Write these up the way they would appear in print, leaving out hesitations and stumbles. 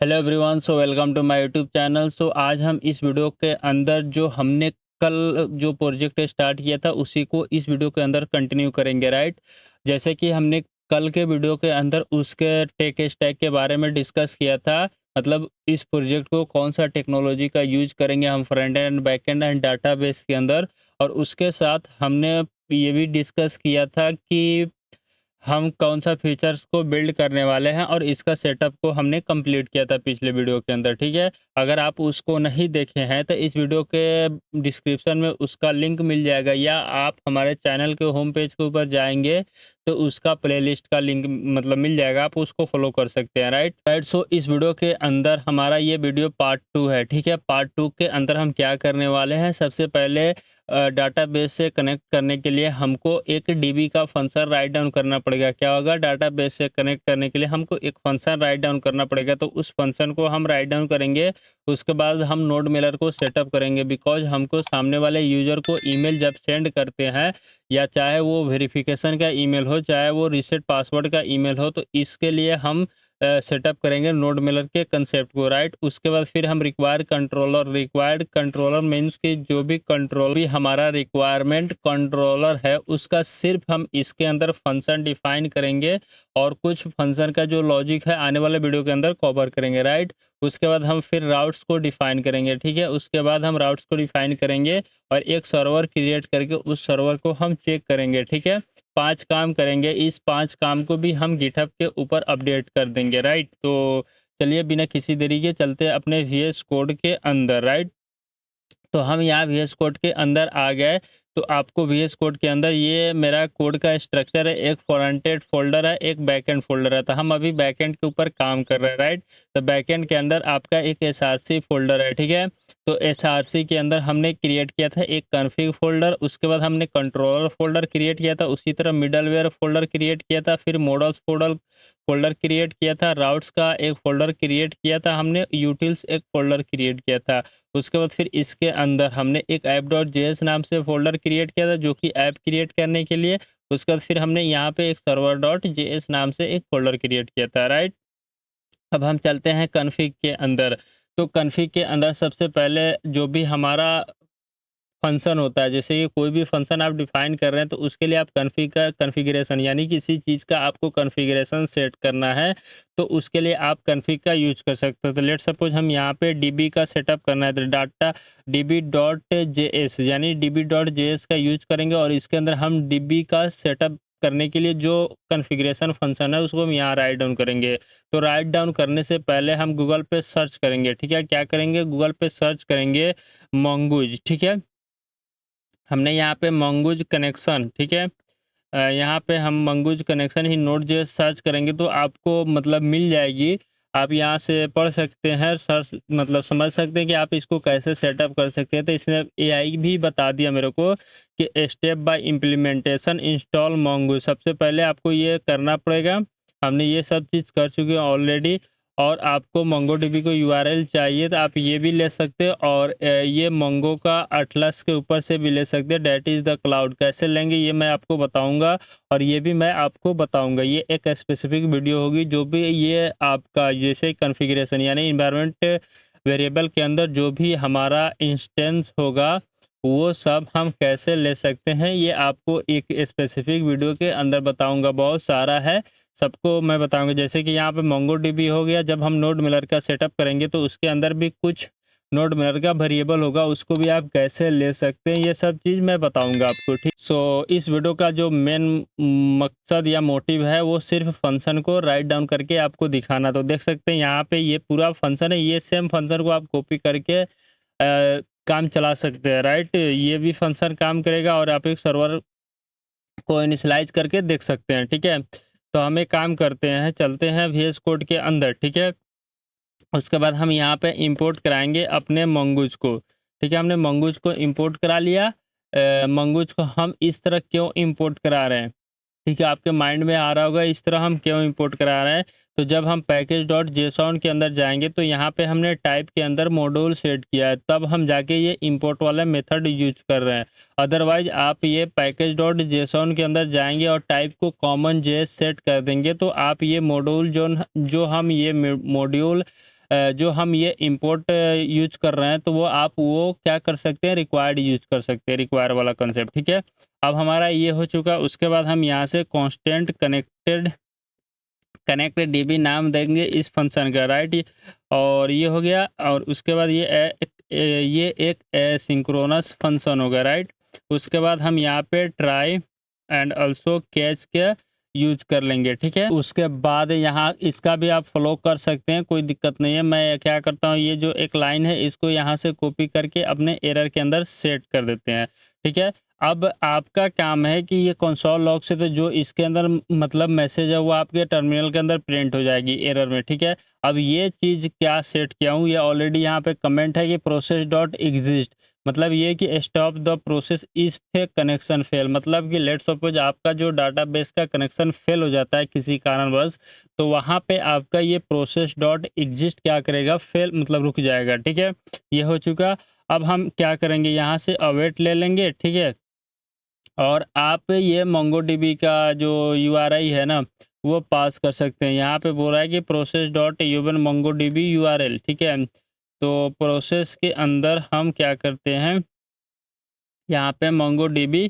Hello everyone, so welcome to my YouTube channel. So आज हम इस वीडियो के अंदर जो हमने कल जो प्रोजेक्ट स्टार्ट किया था उसी को इस वीडियो के अंदर कंटिन्यू करेंगे, राइट। जैसे कि हमने कल के वीडियो के अंदर उसके टेक स्टैक के बारे में डिस्कस किया था, मतलब इस प्रोजेक्ट को कौन सा टेक्नोलॉजी का यूज करेंगे हम front end back and database के अंदर। और उसके साथ हमने ये भी डिस्कस किया था कि हम कौन-सा फीचर्स को बिल्ड करने वाले हैं और इसका सेटअप को हमने कंप्लीट किया था पिछले वीडियो के अंदर, ठीक है? अगर आप उसको नहीं देखे हैं तो इस वीडियो के डिस्क्रिप्शन में उसका लिंक मिल जाएगा, या आप हमारे चैनल के होम पेज के ऊपर जाएँगे तो उसका प्लेलिस्ट का लिंक मतलब मिल जाएगा, आप उसको फॉलो कर सकते हैं, राइट? राइट, सो इस वीडियो के अंदर हमारा ये वीडियो पार्ट 2 है, ठीक है? पार्ट 2 के अंदर हम क्या करने वाले हैं, सबसे पहले डाटाबेस से कनेक्ट करने के लिए हमको एक डीबी का फंक्शन राइट डाउन करना पड़ेगा। क्या होगा, डाटाबेस से कनेक्ट करने के लिए हमको एक फंक्शन राइट डाउन करना पड़ेगा, तो उस फंक्शन को हम राइट डाउन करेंगे। उसके बाद हम नोड मेलर को सेटअप करेंगे, बिकॉज हमको सामने वाले यूजर को ईमेल जब सेंड करते हैं, या चाहे वो वेरिफिकेशन का ईमेल हो, चाहे वो रीसेट पासवर्ड का ईमेल हो, तो इसके लिए हम सेटअप करेंगे नोड मेलर के कंसेप्ट को, राइट। उसके बाद फिर हम रिक्वायर्ड कंट्रोलर मीन्स कि जो भी कंट्रोल भी हमारा रिक्वायरमेंट कंट्रोलर है उसका सिर्फ हम इसके अंदर फंक्शन डिफाइन करेंगे, और कुछ फंक्शन का जो लॉजिक है आने वाले वीडियो के अंदर कवर करेंगे, राइट। उसके बाद हम फिर राउट्स को डिफाइन करेंगे, ठीक है। उसके बाद हम राउट्स को डिफाइन करेंगे और एक सर्वर क्रिएट करके उस सर्वर को हम चेक करेंगे, ठीक है। 5 काम करेंगे, इस 5 काम को भी हम गिटहब के ऊपर अपडेट कर देंगे, राइट। तो चलिए बिना किसी देरी के चलते हैं अपने वीएस कोड के अंदर, राइट। तो हम यहाँ वीएस कोड के अंदर आ गए। तो आपको वीएस कोड के अंदर ये मेरा कोड का स्ट्रक्चर है, एक फ्रंटेड फ़ोल्डर है, एक बैकएंड फ़ोल्डर है। तो हम अभी बैकएंड के ऊपर काम कर रहे हैं, राइट। तो बैकएंड के अंदर आपका एक एसआरसी फ़ोल्डर है, ठीक है। तो एसआरसी के अंदर हमने क्रिएट किया था एक कॉन्फ़िग फ़ोल्डर, उसके बाद हमने कंट्रोलर फ़ोल्डर क्रिएट किया था, उसी तरह मिडलवेयर फ़ोल्डर क्रिएट किया था, फिर मॉडल्स फ़ोल्डर क्रिएट किया था, राउट्स का एक फ़ोल्डर क्रिएट किया था हमने, यूटिल्स एक फ़ोल्डर क्रिएट किया था। उसके बाद फिर इसके अंदर हमने एक ऐप.js नाम से फ़ोल्डर क्रिएट किया था, जो कि ऐप क्रिएट करने के लिए। उसके बाद फिर हमने यहाँ पे एक सर्वर.js नाम से एक फ़ोल्डर क्रिएट किया था, राइट। अब हम चलते हैं कॉन्फ़िग के अंदर। तो कॉन्फ़िग के अंदर सबसे पहले जो भी हमारा फंक्शन होता है, जैसे कि कोई भी फंक्शन आप डिफाइन कर रहे हैं तो उसके लिए आप कॉन्फ़िग का कॉन्फ़िगरेशन यानी किसी चीज़ का आपको कॉन्फ़िगरेशन सेट करना है, तो उसके लिए आप कॉन्फ़िग का यूज़ कर सकते हो। तो लेट्स सपोज़ हम यहाँ पे डीबी का सेटअप करना है, तो डाटा db.js यानी db.js का यूज़ करेंगे, और इसके अंदर हम डीबी का सेटअप करने के लिए जो कॉन्फ़िगरेशन फंक्शन है उसको हम यहाँ राइट डाउन करेंगे। तो राइट डाउन करने से पहले हम गूगल पे सर्च करेंगे, ठीक है। क्या करेंगे, गूगल पे सर्च करेंगे मंगूज, ठीक है। हमने यहाँ पे मंगूज कनेक्शन, ठीक है। यहाँ पे हम मंगूज कनेक्शन ही नोड जेएस सर्च करेंगे तो आपको मतलब मिल जाएगी। आप यहाँ से पढ़ सकते हैं, सर्च मतलब समझ सकते हैं कि आप इसको कैसे सेटअप कर सकते हैं। तो इसने एआई भी बता दिया मेरे को कि step by implementation install mongoose. सबसे पहले आपको ये करना पड़ेगा, हमने ये सब चीज़ कर चुके हैं ऑलरेडी। और आपको मोंगोडीबी को यूआरएल चाहिए तो आप ये भी ले सकते हैं, और ये मोंगो का अटलस के ऊपर से भी ले सकते हैं, डैट इज़ द क्लाउड। कैसे लेंगे ये मैं आपको बताऊंगा, और ये भी मैं आपको बताऊंगा। ये एक स्पेसिफिक वीडियो होगी, जो भी ये आपका जैसे कॉन्फ़िगरेशन यानी इन्वायरमेंट वेरिएबल के अंदर जो भी हमारा इंस्टेंस होगा वो सब हम कैसे ले सकते हैं, ये आपको एक स्पेसिफिक वीडियो के अंदर बताऊंगा। बहुत सारा है, सबको मैं बताऊंगा। जैसे कि यहाँ पे मोंगोडीबी हो गया, जब हम नोड मिलर का सेटअप करेंगे तो उसके अंदर भी कुछ नोड मिलर का वेरिएबल होगा, उसको भी आप कैसे ले सकते हैं ये सब चीज़ मैं बताऊंगा आपको, ठीक। सो इस वीडियो का जो मेन मकसद या मोटिव है वो सिर्फ फंक्शन को राइट डाउन करके आपको दिखाना। तो देख सकते हैं यहाँ पे ये पूरा फंक्शन है, ये सेम फंक्शन को आप कॉपी करके काम चला सकते हैं, राइट। ये भी फंक्शन काम करेगा और आप एक सर्वर को इनिशियलाइज करके देख सकते हैं, ठीक है। तो हम एक काम करते हैं, चलते हैं वीएस कोड के अंदर, ठीक है। उसके बाद हम यहाँ पे इंपोर्ट कराएंगे अपने मंगूज को, ठीक है। हमने मंगूज को इंपोर्ट करा लिया। मंगूज को हम इस तरह क्यों इंपोर्ट करा रहे हैं, ठीक है। आपके माइंड में आ रहा होगा इस तरह हम क्यों इंपोर्ट करा रहे हैं। तो जब हम पैकेज डॉट जेसॉन के अंदर जाएंगे तो यहाँ पे हमने टाइप के अंदर मॉड्यूल सेट किया है, तब हम जाके ये इंपोर्ट वाला मेथड यूज कर रहे हैं। अदरवाइज आप ये पैकेज डॉट जेसॉन के अंदर जाएंगे और टाइप को कॉमन जेएस सेट कर देंगे तो आप ये मॉड्यूल जो हम ये मॉड्यूल जो हम ये इंपोर्ट यूज कर रहे हैं तो वो आप वो क्या कर सकते हैं, रिक्वायर्ड यूज कर सकते हैं, रिक्वायर वाला कंसेप्ट। ठीक है, अब हमारा ये हो चुका। उसके बाद हम यहाँ से कांस्टेंट कनेक्ट डीबी नाम देंगे इस फंक्शन का, राइट। और ये हो गया। और उसके बाद ये एक एसिंक्रोनस फंक्शन होगा, राइट। उसके बाद हम यहाँ पे ट्राई एंड आल्सो कैच के यूज कर लेंगे। ठीक है, उसके बाद यहाँ इसका भी आप फॉलो कर सकते हैं, कोई दिक्कत नहीं है। मैं क्या करता हूँ, ये जो एक लाइन है इसको यहाँ से कॉपी करके अपने एरर के अंदर सेट कर देते हैं। ठीक है, अब आपका काम है कि ये कंसोल लॉग से तो जो इसके अंदर मतलब मैसेज है वो आपके टर्मिनल के अंदर प्रिंट हो जाएगी एरर में। ठीक है, अब ये चीज़ क्या सेट किया हूँ, ये ऑलरेडी यहाँ पे कमेंट है कि प्रोसेस डॉट एग्जिस्ट, मतलब ये कि स्टॉप द प्रोसेस इस पे कनेक्शन फेल, मतलब कि लेट्स सपोज आपका जो डाटाबेस का कनेक्शन फेल हो जाता है किसी कारणवश, तो वहाँ पे आपका ये प्रोसेस डॉट एग्जिस्ट क्या करेगा, फेल मतलब रुक जाएगा। ठीक है, ये हो चुका। अब हम क्या करेंगे, यहाँ से अवेट ले लेंगे। ठीक है, और आप ये मोंगोडीबी का जो यूआरआई है ना वो पास कर सकते हैं। यहाँ पे बोल रहा है कि प्रोसेस डॉट यूबन मोंगोडीबी यूआरएल। ठीक है, तो प्रोसेस के अंदर हम क्या करते हैं, यहाँ पे मोंगोडीबी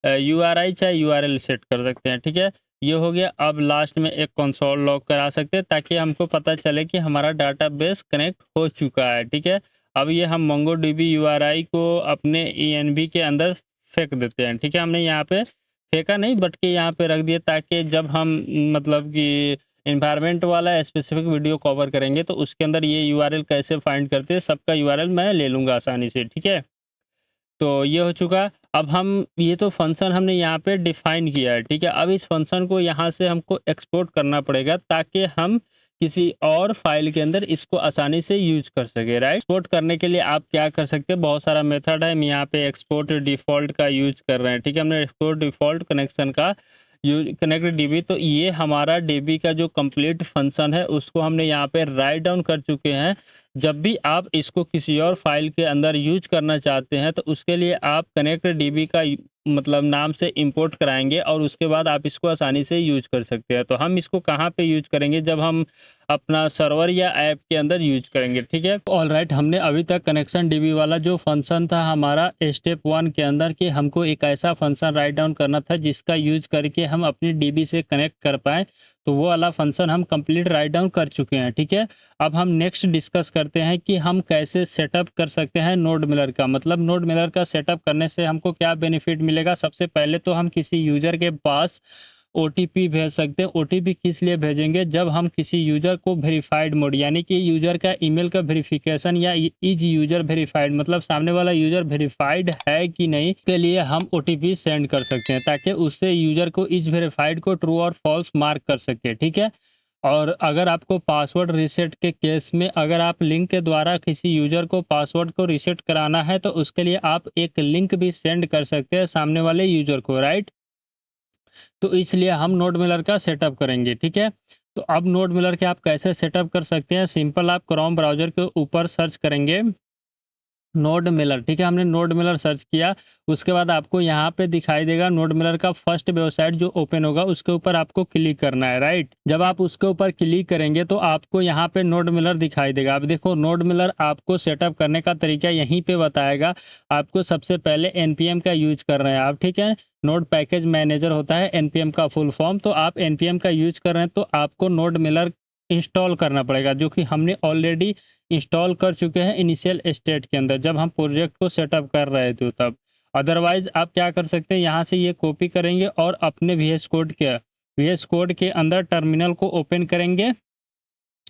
यूआरआई चाहे यूआरएल सेट कर सकते हैं। ठीक है, ये हो गया। अब लास्ट में एक कंसोल लॉग करा सकते हैं ताकि हमको पता चले कि हमारा डाटाबेस कनेक्ट हो चुका है। ठीक है, अब ये हम मोंगोडीबी यूआरआई को अपने ईएनवी के अंदर फेंक देते हैं। ठीक है, हमने यहाँ पे फेंका नहीं बट के यहाँ पे रख दिया ताकि जब हम मतलब कि इन्वायरमेंट वाला स्पेसिफिक वीडियो कवर करेंगे तो उसके अंदर ये यूआरएल कैसे फाइंड करते हैं सबका यूआरएल मैं ले लूँगा आसानी से। ठीक है, तो ये हो चुका। अब हम ये तो फंक्शन हमने यहाँ पे डिफाइन किया है। ठीक है, अब इस फंक्शन को यहाँ से हमको एक्सपोर्ट करना पड़ेगा ताकि हम किसी और फाइल के अंदर इसको आसानी से यूज कर सके, राइट। एक्सपोर्ट करने के लिए आप क्या कर सकते हैं, बहुत सारा मेथड है। हम यहाँ पे एक्सपोर्ट डिफ़ॉल्ट का यूज कर रहे हैं। ठीक है, हमने एक्सपोर्ट डिफ़ॉल्ट कनेक्शन का यूज कनेक्ट डीबी, तो ये हमारा डीबी का जो कंप्लीट फंक्शन है उसको हमने यहाँ पे राइट डाउन कर चुके हैं। जब भी आप इसको किसी और फाइल के अंदर यूज करना चाहते हैं तो उसके लिए आप कनेक्ट डीबी का मतलब नाम से इंपोर्ट कराएंगे और उसके बाद आप इसको आसानी से यूज कर सकते हैं। तो हम इसको कहाँ पे यूज करेंगे, जब हम अपना सर्वर या ऐप के अंदर यूज करेंगे। ठीक है, ऑलराइट। हमने अभी तक कनेक्शन डीबी वाला जो फंक्शन था हमारा स्टेप 1 के अंदर कि हमको एक ऐसा फंक्शन राइट डाउन करना था जिसका यूज करके हम अपनी डीबी से कनेक्ट कर पाएँ, तो वो वाला फंक्शन हम कंप्लीट राइट डाउन कर चुके हैं। ठीक है, अब हम नेक्स्ट डिस्कस करते हैं कि हम कैसे सेटअप कर सकते हैं नोड मिलर का, मतलब नोड मिलर का सेटअप करने से हमको क्या बेनिफिट मिलेगा। सबसे पहले तो हम किसी यूजर के पास ओटीपी भेज सकते हैं। ओटीपी किस लिए भेजेंगे, जब हम किसी यूजर को वेरीफाइड मोड यानी कि यूजर का ईमेल का वेरिफिकेशन या इज यूजर वेरीफाइड मतलब सामने वाला यूजर वेरीफाइड है कि नहीं के लिए हम ओटीपी सेंड कर सकते हैं ताकि उससे यूजर को इज वेरीफाइड को ट्रू और फॉल्स मार्क कर सके। ठीक है, और अगर आपको पासवर्ड रीसेट के केस में अगर आप लिंक के द्वारा किसी यूजर को पासवर्ड को रीसेट कराना है तो उसके लिए आप एक लिंक भी सेंड कर सकते हैं सामने वाले यूजर को, राइट। तो इसलिए हम नोड मिलर का सेटअप करेंगे। ठीक है, तो अब नोड मिलर के आप कैसे सेटअप कर सकते हैं, सिंपल आप क्रोम ब्राउजर के ऊपर सर्च करेंगे नोड मिलर। ठीक है, हमने नोड मिलर सर्च किया, उसके बाद आपको यहाँ पे दिखाई देगा नोड मिलर का फर्स्ट वेबसाइट जो ओपन होगा उसके ऊपर आपको क्लिक करना है, राइट। जब आप उसके ऊपर क्लिक करेंगे तो आपको यहाँ पे नोड मिलर दिखाई देगा। अब देखो नोड मिलर आपको सेटअप करने का तरीका यहीं पे बताएगा। आपको सबसे पहले npm का यूज कर रहे हैं आप, ठीक है, नोड पैकेज मैनेजर होता है npm का फुल फॉर्म, तो आप npm का यूज कर रहे हैं तो आपको नोड मिलर इंस्टॉल करना पड़ेगा, जो कि हमने ऑलरेडी इंस्टॉल कर चुके हैं इनिशियल स्टेट के अंदर जब हम प्रोजेक्ट को सेटअप कर रहे थे तब। अदरवाइज आप क्या कर सकते हैं, यहाँ से ये कॉपी करेंगे और अपने VS कोड के अंदर टर्मिनल को ओपन करेंगे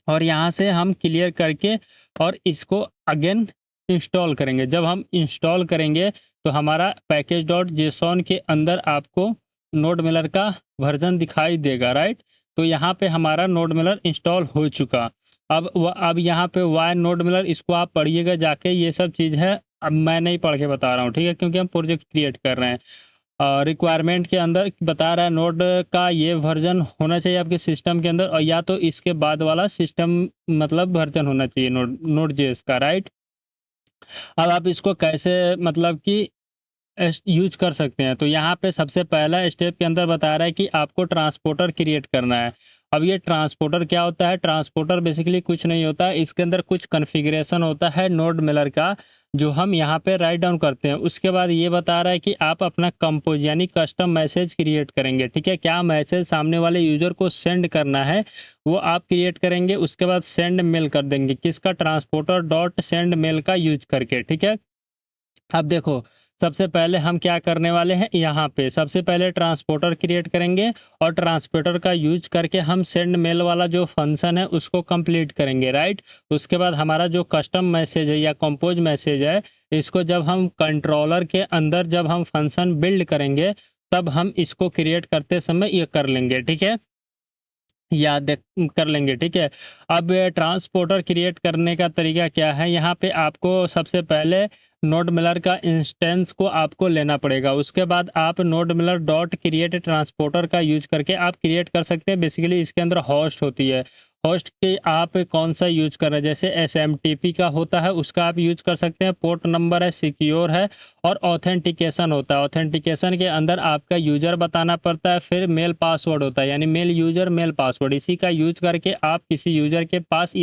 और यहाँ से हम क्लियर करके और इसको अगेन इंस्टॉल करेंगे। जब हम इंस्टॉल करेंगे तो हमारा पैकेज डॉट जेसॉन के अंदर आपको नोड मिलर का वर्जन दिखाई देगा, राइट। तो यहाँ पे हमारा नोड मिलर इंस्टॉल हो चुका। अब यहाँ पे वाई नोड मिलर इसको आप पढ़िएगा जाके, ये सब चीज़ है। अब मैं नहीं पढ़ के बता रहा हूँ, ठीक है, क्योंकि हम प्रोजेक्ट क्रिएट कर रहे हैं। रिक्वायरमेंट के अंदर बता रहा है नोड का ये वर्जन होना चाहिए आपके सिस्टम के अंदर और या तो इसके बाद वाला सिस्टम मतलब वर्जन होना चाहिए नोड जेएस का, राइट। अब आप इसको कैसे मतलब कि यूज कर सकते हैं, तो यहाँ पे सबसे पहला स्टेप के अंदर बता रहा है कि आपको ट्रांसपोर्टर क्रिएट करना है अब ये ट्रांसपोर्टर क्या होता है? ट्रांसपोर्टर बेसिकली कुछ नहीं होता है, इसके अंदर कुछ कॉन्फ़िगरेशन होता है नोड मिलर का, जो हम यहाँ पे राइट डाउन करते हैं। उसके बाद ये बता रहा है कि आप अपना कंपोज़ यानी कस्टम मैसेज क्रिएट करेंगे, ठीक है? क्या मैसेज सामने वाले यूज़र को सेंड करना है, वो आप क्रिएट करेंगे। उसके बाद सेंड मेल कर देंगे, किसका? ट्रांसपोर्टर डॉट सेंड मेल का यूज़ करके, ठीक है? अब देखो, सबसे पहले हम क्या करने वाले हैं, यहाँ पे सबसे पहले ट्रांसपोर्टर क्रिएट करेंगे और ट्रांसपोर्टर का यूज करके हम सेंड मेल वाला जो फंक्शन है उसको कंप्लीट करेंगे, राइट। उसके बाद हमारा जो कस्टम मैसेज है या कंपोज मैसेज है, इसको जब हम कंट्रोलर के अंदर जब हम फंक्शन बिल्ड करेंगे, तब हम इसको क्रिएट करते समय ये कर लेंगे, ठीक है, याद कर लेंगे, ठीक है। अब ट्रांसपोर्टर क्रिएट करने का तरीका क्या है, यहाँ पे आपको सबसे पहले नोड मिलर का इंस्टेंस को आपको लेना पड़ेगा। उसके बाद आप node Miller dot create transporter का यूज करके आप क्रिएट कर सकते हैं। बेसिकली इसके अंदर होस्ट होती है, होस्ट के आप कौन सा यूज कर रहे हैं, जैसे SMTP का होता है उसका आप यूज कर सकते हैं। पोर्ट नंबर है, सिक्योर है और ऑथेंटिकेशन होता है। ऑथेंटिकेशन के अंदर आपका यूजर बताना पड़ता है, फिर मेल पासवर्ड होता है, यानी मेल यूजर मेल पासवर्ड। इसी का यूज करके आप किसी यूजर के पास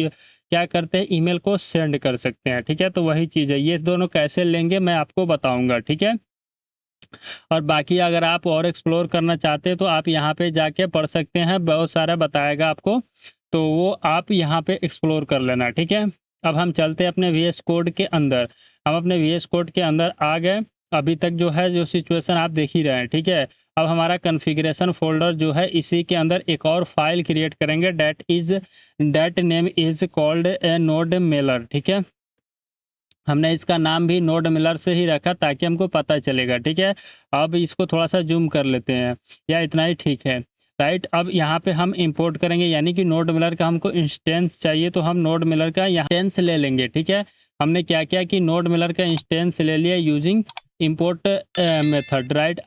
क्या करते हैं, ईमेल को सेंड कर सकते हैं, ठीक है। तो वही चीज़ है, ये दोनों कैसे लेंगे मैं आपको बताऊंगा, ठीक है। और बाकी अगर आप और एक्सप्लोर करना चाहते हैं तो आप यहाँ पे जाके पढ़ सकते हैं, बहुत सारा बताएगा आपको, तो वो आप यहाँ पे एक्सप्लोर कर लेना, ठीक है। अब हम चलते हैं अपने VS कोड के अंदर। हम अपने VS कोड के अंदर आ गए। अभी तक जो है जो सिचुएशन आप देख ही रहे हैं, ठीक है। अब हमारा कॉन्फ़िगरेशन फ़ोल्डर जो है, इसी के अंदर एक और फाइल क्रिएट करेंगे, that name is called a node Mailer, ठीक है। हमने इसका नाम भी नोड मिलर से ही रखा ताकि हमको पता चलेगा, ठीक है। अब इसको थोड़ा सा जूम कर लेते हैं, या इतना ही ठीक है, राइट। अब यहाँ पे हम इंपोर्ट करेंगे, यानी कि नोड मिलर का हमको इंस्टेंस चाहिए, तो हम नोड मिलर का यहाँ इंस्टेंस ले लेंगे, ठीक है। हमने क्या किया कि नोड मिलर का इंस्टेंस ले लिया यूजिंग इंपोर्ट मेथड, राइट।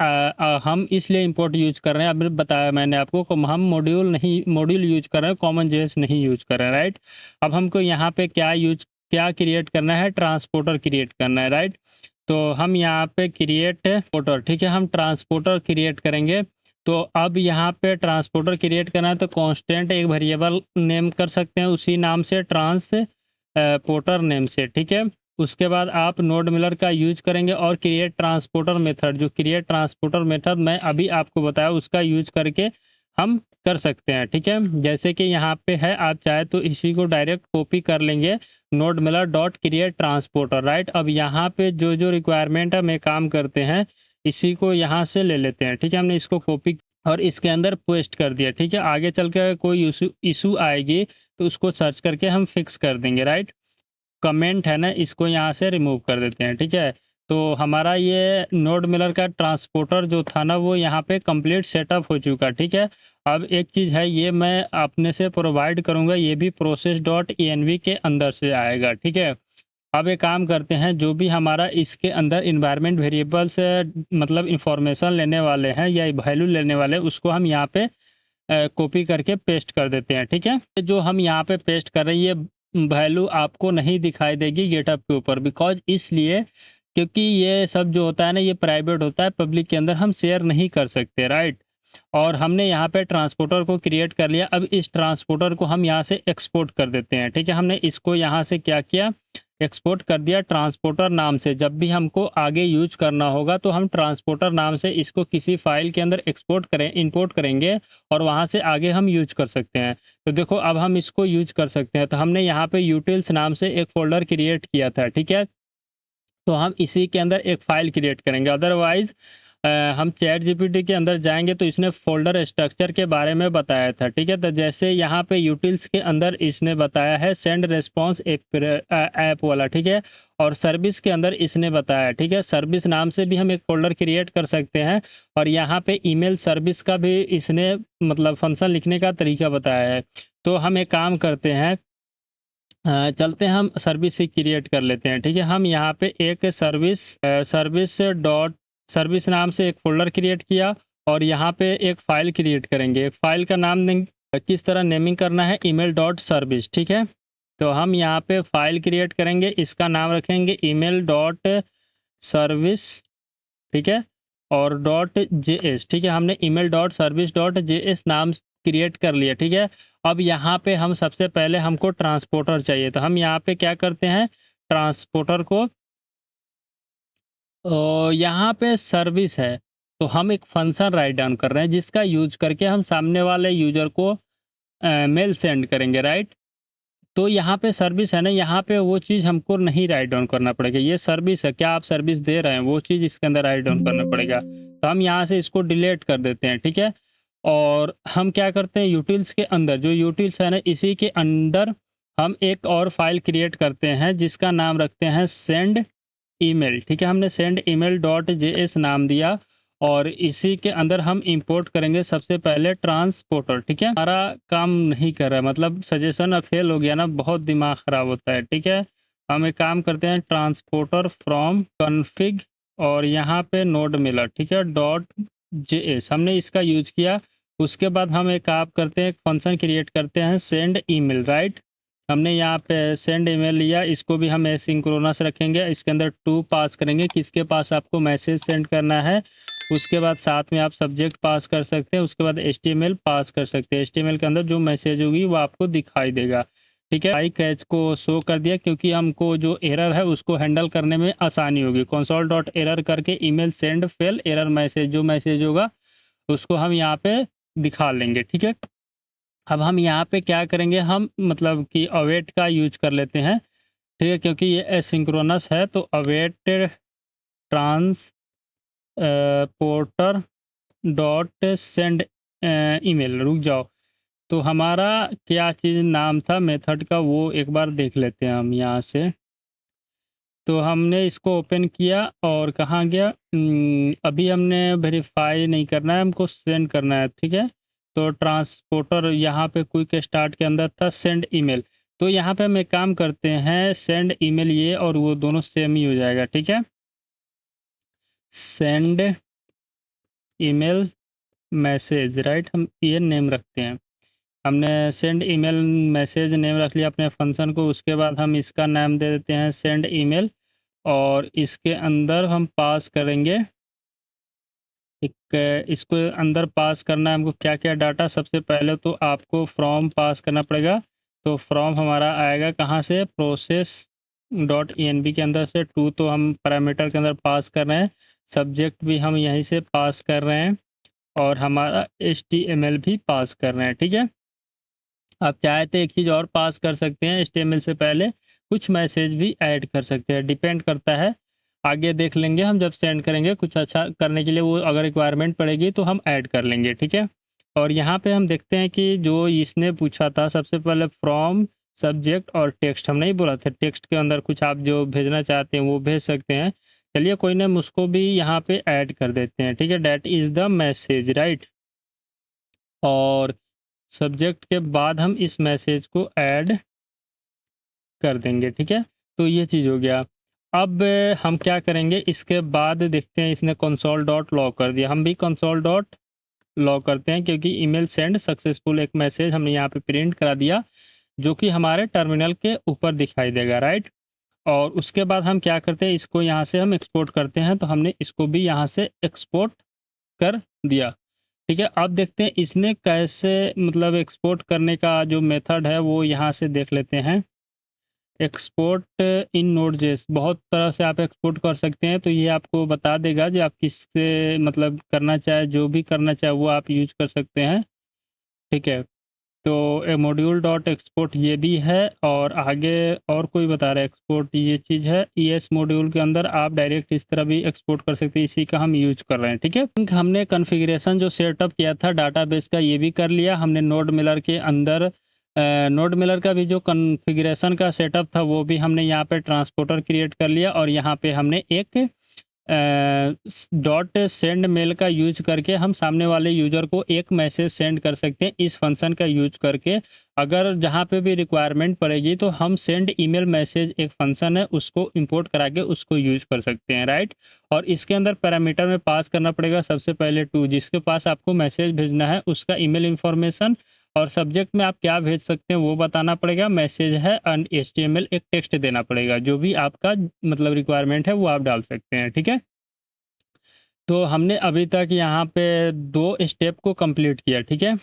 हम इसलिए इंपोर्ट यूज कर रहे हैं, अभी बताया मैंने आपको को हम मॉड्यूल यूज कर रहे हैं, कॉमन जेएस नहीं यूज कर रहे हैं, राइट। अब हमको यहाँ पे क्या क्रिएट करना है, ट्रांसपोर्टर क्रिएट करना है, राइट। तो हम यहाँ पे क्रिएट पोर्टर, ठीक है, हम ट्रांसपोर्टर क्रिएट करेंगे। तो अब यहाँ पे ट्रांसपोर्टर क्रिएट करना है तो कांस्टेंट एक वेरिएबल नेम कर सकते हैं उसी नाम से, पोर्टर नेम से, ठीक है। उसके बाद आप नोड मिलर का यूज करेंगे और क्रिएट ट्रांसपोर्टर मेथड, जो क्रिएट ट्रांसपोर्टर मेथड मैं अभी आपको बताया उसका यूज करके हम कर सकते हैं, ठीक है। जैसे कि यहाँ पे है, आप चाहे तो इसी को डायरेक्ट कॉपी कर लेंगे, node Miller dot create transporter, right. अब यहाँ पे जो जो रिक्वायरमेंट है में काम करते हैं, इसी को यहाँ से ले लेते हैं, ठीक है। हमने इसको कॉपी और इसके अंदर पेस्ट कर दिया, ठीक है। आगे चल के कोई इशू आएगी तो उसको सर्च करके हम फिक्स कर देंगे, राइट। कमेंट है ना, इसको यहाँ से रिमूव कर देते हैं, ठीक है। तो हमारा ये नोड मिलर का ट्रांसपोर्टर जो था ना, वो यहाँ पे कंप्लीट सेटअप हो चुका, ठीक है। अब एक चीज़ है, ये मैं अपने से प्रोवाइड करूँगा, ये भी process.env के अंदर से आएगा, ठीक है। अब एक काम करते हैं, जो भी हमारा इसके अंदर इन्वायरमेंट वेरिएबल से मतलब इंफॉर्मेशन लेने वाले हैं या वैल्यू लेने वाले हैं, उसको हम यहाँ पे कॉपी करके पेस्ट कर देते हैं, ठीक है। जो हम यहाँ पे पेस्ट कर रहे हैं, ये वैल्यू आपको नहीं दिखाई देगी गेटअप के ऊपर, बिकॉज इसलिए क्योंकि ये सब जो होता है ना, ये प्राइवेट होता है, पब्लिक के अंदर हम शेयर नहीं कर सकते, राइट। और हमने यहाँ पे ट्रांसपोर्टर को क्रिएट कर लिया। अब इस ट्रांसपोर्टर को हम यहाँ से एक्सपोर्ट कर देते हैं, ठीक है। हमने इसको यहाँ से क्या किया, एक्सपोर्ट कर दिया ट्रांसपोर्टर नाम से। जब भी हमको आगे यूज करना होगा तो हम ट्रांसपोर्टर नाम से इसको किसी फाइल के अंदर इंपोर्ट करेंगे और वहाँ से आगे हम यूज कर सकते हैं। तो देखो, अब हम इसको यूज कर सकते हैं। तो हमने यहाँ पे यूटिल्स नाम से एक फोल्डर क्रिएट किया था, ठीक है। तो हम इसी के अंदर एक फ़ाइल क्रिएट करेंगे। अदरवाइज़ हम चैट जीपीटी के अंदर जाएंगे तो इसने फ़ोल्डर स्ट्रक्चर के बारे में बताया था, ठीक है। तो जैसे यहाँ पे यूटिल्स के अंदर इसने बताया है सेंड रिस्पॉन्स ऐप वाला, ठीक है। और सर्विस के अंदर इसने बताया, ठीक है, सर्विस नाम से भी हम एक फ़ोल्डर क्रिएट कर सकते हैं। और यहाँ पे ईमेल सर्विस का भी इसने मतलब फंक्शन लिखने का तरीका बताया है। तो हम एक काम करते हैं, चलते हैं हम सर्विस ही क्रिएट कर लेते हैं, ठीक है। हम यहाँ पे एक सर्विस नाम से एक फ़ोल्डर क्रिएट किया और यहाँ पे एक फ़ाइल क्रिएट करेंगे। एक फ़ाइल का नाम देंगे, किस तरह नेमिंग करना है, email डॉट सर्विस, ठीक है। तो हम यहाँ पे फ़ाइल क्रिएट करेंगे, इसका नाम रखेंगे email डॉट सर्विस, ठीक है, और .js, ठीक है। हमने email dot service dot js नाम क्रिएट कर लिया, ठीक है। अब यहाँ पे हम सबसे पहले हमको ट्रांसपोर्टर चाहिए, तो हम यहाँ पे क्या करते हैं, ट्रांसपोर्टर को यहाँ पे सर्विस है, तो हम एक फंक्शन राइट डाउन कर रहे हैं जिसका यूज करके हम सामने वाले यूजर को मेल सेंड करेंगे, राइट। तो यहाँ पे सर्विस है ना, यहाँ पे वो चीज़ हमको नहीं राइट डाउन करना पड़ेगा, ये सर्विस है, क्या आप सर्विस दे रहे हैं वो चीज़ इसके अंदर राइट डाउन करना पड़ेगा। तो हम यहाँ से इसको डिलीट कर देते हैं, ठीक है। और हम क्या करते हैं, यूटिल्स के अंदर जो यूटिल्स है ना, इसी के अंदर हम एक और फाइल क्रिएट करते हैं जिसका नाम रखते हैं सेंड ईमेल, ठीक है। हमने सेंड ईमेल डॉट जेएस नाम दिया और इसी के अंदर हम इंपोर्ट करेंगे सबसे पहले ट्रांसपोर्टर, ठीक है। हमारा काम नहीं कर रहा है, मतलब सजेशन अब फेल हो गया ना, बहुत दिमाग ख़राब होता है, ठीक है। हम एक काम करते हैं, ट्रांसपोर्टर फ्रॉम कॉन्फ़िग और यहाँ पे नोड मिलर, ठीक है, डॉट जेएस हमने इसका यूज किया। उसके बाद हम एक काम करते हैं, एक फंक्शन क्रिएट करते हैं सेंड ईमेल, राइट। हमने यहाँ पे सेंड ईमेल लिया, इसको भी हम एसिंक्रोनस रखेंगे, इसके अंदर टू पास करेंगे, किसके पास आपको मैसेज सेंड करना है। उसके बाद साथ में आप सब्जेक्ट पास कर सकते हैं, उसके बाद एचटीएमएल पास कर सकते हैं, एचटीएमएल के अंदर जो मैसेज होगी वो आपको दिखाई देगा, ठीक है। आई कैच को शो कर दिया क्योंकि हमको जो एरर है उसको हैंडल करने में आसानी होगी। कंसोल डॉट एरर करके email send fail error message, जो मैसेज होगा उसको हम यहाँ पे दिखा लेंगे, ठीक है। अब हम यहाँ पे क्या करेंगे, हम मतलब कि अवेट का यूज कर लेते हैं, ठीक है, क्योंकि ये एसिंक्रोनस है। तो await transporter dot send email, रुक जाओ, तो हमारा क्या चीज़ नाम था मेथड का वो एक बार देख लेते हैं हम यहाँ से। तो हमने इसको ओपन किया और कहाँ गया, अभी हमने वेरीफाई नहीं करना है, हमको सेंड करना है, ठीक है। तो ट्रांसपोर्टर यहाँ पे क्विक स्टार्ट के अंदर था सेंड ईमेल, तो यहाँ पे हम एक काम करते हैं, सेंड ईमेल ये और वो दोनों सेम ही हो जाएगा, ठीक है। सेंड ईमेल मैसेज, राइट, हम ये नेम रखते हैं। हमने सेंड ईमेल मैसेज नेम रख लिया अपने फंक्शन को। उसके बाद हम इसका नाम दे देते हैं सेंड ईमेल और इसके अंदर हम पास करेंगे एक, इसको अंदर पास करना है हमको क्या क्या डाटा। सबसे पहले तो आपको फ्रॉम पास करना पड़ेगा, तो फ्रॉम हमारा आएगा कहाँ से, प्रोसेस डॉट env के अंदर से। टू तो हम पैरामीटर के अंदर पास कर रहे हैं, सब्जेक्ट भी हम यहीं से पास कर रहे हैं और हमारा html भी पास कर रहे हैं, ठीक है। आप चाहे तो एक चीज़ और पास कर सकते हैं, html से पहले कुछ मैसेज भी ऐड कर सकते हैं, डिपेंड करता है, आगे देख लेंगे हम जब सेंड करेंगे। कुछ अच्छा करने के लिए वो अगर रिक्वायरमेंट पड़ेगी तो हम ऐड कर लेंगे, ठीक है। और यहाँ पे हम देखते हैं कि जो इसने पूछा था सबसे पहले फ्रॉम सब्जेक्ट और टेक्स्ट, हम नहीं बोला था टेक्स्ट के अंदर कुछ आप जो भेजना चाहते हैं वो भेज सकते हैं। चलिए कोई ना, हम उसको भी यहाँ पे ऐड कर देते हैं, ठीक है, that is the message, right. और सब्जेक्ट के बाद हम इस मैसेज को ऐड कर देंगे, ठीक है। तो ये चीज़ हो गया। अब हम क्या करेंगे, इसके बाद देखते हैं, इसने कंसोल डॉट लॉग कर दिया, हम भी कंसोल डॉट लॉग करते हैं क्योंकि ईमेल सेंड सक्सेसफुल एक मैसेज हमने यहाँ पे प्रिंट करा दिया जो कि हमारे टर्मिनल के ऊपर दिखाई देगा, राइट। और उसके बाद हम क्या करते हैं, इसको यहाँ से हम एक्सपोर्ट करते हैं, तो हमने इसको भी यहाँ से एक्सपोर्ट कर दिया, ठीक है। अब देखते हैं इसने कैसे मतलब एक्सपोर्ट करने का जो मेथड है वो यहाँ से देख लेते हैं। एक्सपोर्ट इन नोड.जेएस, बहुत तरह से आप एक्सपोर्ट कर सकते हैं, तो ये आपको बता देगा जो आप किससे मतलब करना चाहे, जो भी करना चाहे वो आप यूज कर सकते हैं, ठीक है। तो मॉड्यूल डॉट एक्सपोर्ट ये भी है और आगे और कोई बता रहा है एक्सपोर्ट ये चीज़ है, ईएस मॉड्यूल के अंदर आप डायरेक्ट इस तरह भी एक्सपोर्ट कर सकते हैं, इसी का हम यूज कर रहे हैं, ठीक है। हमने कॉन्फ़िगरेशन जो सेटअप किया था डाटाबेस का ये भी कर लिया हमने। नोड मिलर के अंदर नोड मिलर का भी जो कॉन्फ़िगरेशन का सेटअप था वो भी हमने यहाँ पे ट्रांसपोर्टर क्रिएट कर लिया और यहाँ पे हमने एक डॉट सेंड मेल का यूज करके हम सामने वाले यूज़र को एक मैसेज सेंड कर सकते हैं इस फंक्शन का यूज करके। अगर जहाँ पे भी रिक्वायरमेंट पड़ेगी तो हम सेंड ईमेल मैसेज एक फंक्शन है उसको इंपोर्ट करा के उसको यूज कर सकते हैं, राइट। और इसके अंदर पैरामीटर में पास करना पड़ेगा सबसे पहले टू, जिसके पास आपको मैसेज भेजना है उसका ईमेल इंफॉर्मेशन, और सब्जेक्ट में आप क्या भेज सकते हैं वो बताना पड़ेगा। मैसेज है एंड HTML एक टेक्स्ट देना पड़ेगा, जो भी आपका मतलब रिक्वायरमेंट है वो आप डाल सकते हैं, ठीक है। तो हमने अभी तक यहाँ पे 2 स्टेप को कंप्लीट किया, ठीक है।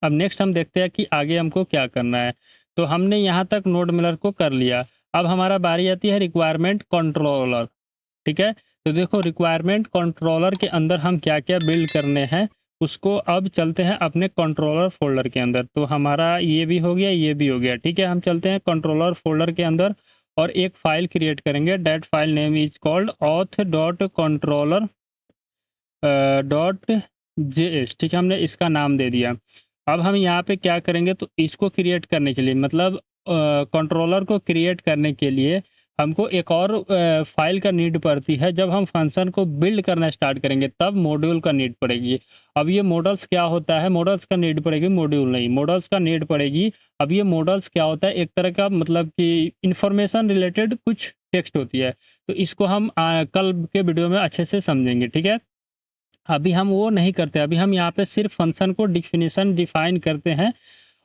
अब नेक्स्ट हम देखते हैं कि आगे हमको क्या करना है। तो हमने यहाँ तक नोड मिरर को कर लिया। अब हमारा बारी आती है रिक्वायरमेंट कंट्रोलर, ठीक है। तो देखो रिक्वायरमेंट कंट्रोलर के अंदर हम क्या क्या बिल्ड करने हैं, उसको अब चलते हैं अपने कंट्रोलर फोल्डर के अंदर। तो हमारा ये भी हो गया, ये भी हो गया, ठीक है। हम चलते हैं कंट्रोलर फोल्डर के अंदर और एक फाइल क्रिएट करेंगे। That file name is called auth dot controller dot JS, ठीक है। हमने इसका नाम दे दिया। अब हम यहाँ पे क्या करेंगे, तो इसको क्रिएट करने के लिए मतलब कंट्रोलर को क्रिएट करने के लिए हमको एक और फाइल का नीड पड़ती है। जब हम फंक्शन को बिल्ड करना स्टार्ट करेंगे तब मॉड्यूल का नीड पड़ेगी। अब ये मॉडल्स क्या होता है, मॉडल्स का नीड पड़ेगी, मॉड्यूल नहीं, मॉडल्स का नीड पड़ेगी। अब ये मॉडल्स क्या होता है, एक तरह का मतलब कि इंफॉर्मेशन रिलेटेड कुछ टेक्स्ट होती है। तो इसको हम कल के वीडियो में अच्छे से समझेंगे, ठीक है। अभी हम वो नहीं करते, अभी हम यहाँ पे सिर्फ फंक्शन को डिफिनीशन डिफाइन करते हैं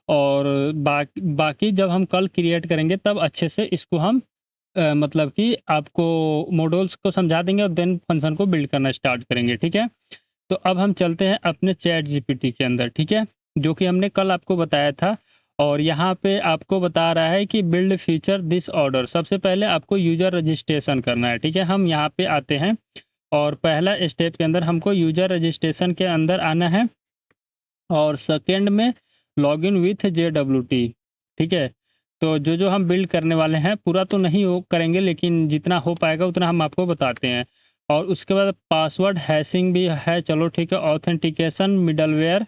और बाकी जब हम कल क्रिएट करेंगे तब अच्छे से इसको हम मतलब कि आपको मॉड्यूल्स को समझा देंगे और देन फंक्शन को बिल्ड करना स्टार्ट करेंगे, ठीक है। तो अब हम चलते हैं अपने चैट जीपीटी के अंदर, ठीक है, जो कि हमने कल आपको बताया था। और यहाँ पे आपको बता रहा है कि बिल्ड फीचर दिस ऑर्डर। सबसे पहले आपको यूजर रजिस्ट्रेशन करना है, ठीक है। हम यहाँ पे आते हैं और पहला स्टेप के अंदर हमको यूजर रजिस्ट्रेशन के अंदर आना है और सेकंड में लॉगिन विथ JWT, ठीक है। तो जो जो हम बिल्ड करने वाले हैं पूरा तो नहीं हो करेंगे, लेकिन जितना हो पाएगा उतना हम आपको बताते हैं। और उसके बाद पासवर्ड हैशिंग भी है, चलो ठीक है। ऑथेंटिकेशन मिडलवेयर